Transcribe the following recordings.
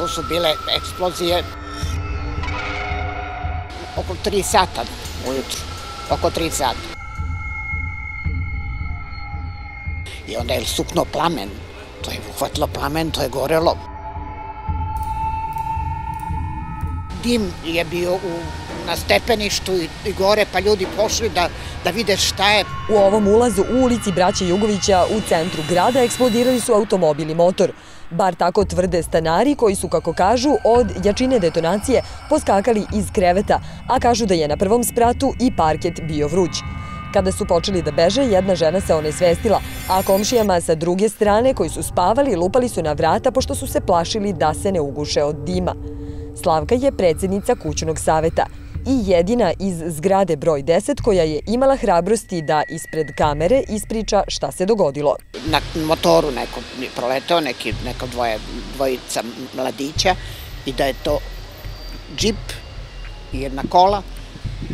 tu su bile eksplozije oko 3 sata ujutru, oko 3 sata. I onda je suknuo plamen, to je uhvatilo plamen, to je gorelo. Dim je bio na stepeništu i gore, pa ljudi pošli da vide šta je. U ovom ulazu u ulici Braće Jugovića u centru grada eksplodirali su automobil i motor. Bar tako tvrde stanari koji su, kako kažu, od jačine detonacije poskakali iz kreveta, a kažu da je na prvom spratu i parket bio vruć. Kada su počeli da beže, jedna žena se onesvestila, a komšijama sa druge strane koji su spavali lupali su na vrata pošto su se plašili da se ne uguše od dima. Slavka je predsjednica kućnog saveta i jedina iz zgrade broj 10 koja je imala hrabrosti da ispred kamere ispriča šta se dogodilo. Na motoru neko proleteo, neko dvojica mladića i da je to džip i jedna kola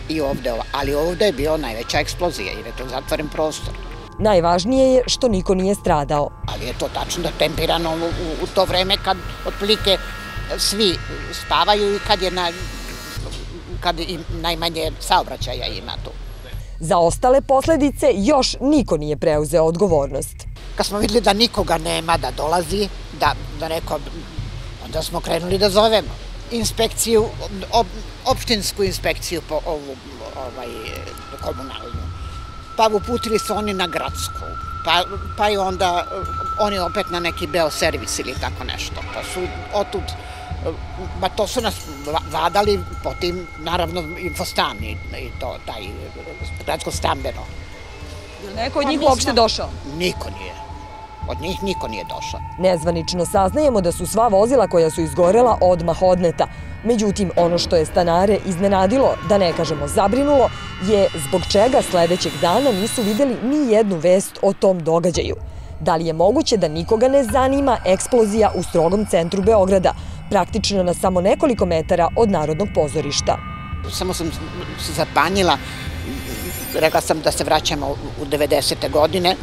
i ovde ova. Ali ovde je bila najveća eksplozija jer je to zatvoren prostor. Najvažnije je što niko nije stradao. Ali je to tačno da tempirano u to vreme kad otprilike svi spavaju i kad najmanje saobraćaja ima tu. Za ostale posledice još niko nije preuzeo odgovornost. Kad smo videli da nikoga nema da dolazi, onda smo krenuli da zovemo inspekciju, opštinsku inspekciju komunalnu. Pa uputili su oni na gradsku, pa i onda oni opet na neki Beoservis ili tako nešto. Pa su otud, to su nas vadali po tim, naravno, infostan i to, taj gradsko stambeno. Je li neko od njih uopšte došao? Niko nije. Od njih niko nije došao. Nezvanično saznajemo da su sva vozila koja su izgorela odmah odneta. Međutim, ono što je stanare iznenadilo, da ne kažemo zabrinulo, je zbog čega sledećeg dana nisu videli ni jednu vest o tom događaju. Da li je moguće da nikoga ne zanima eksplozija u strogom centru Beograda, praktično na samo nekoliko metara od Narodnog pozorišta? Samo sam se zapanjila, rekla sam da se vraćamo u 90. godine,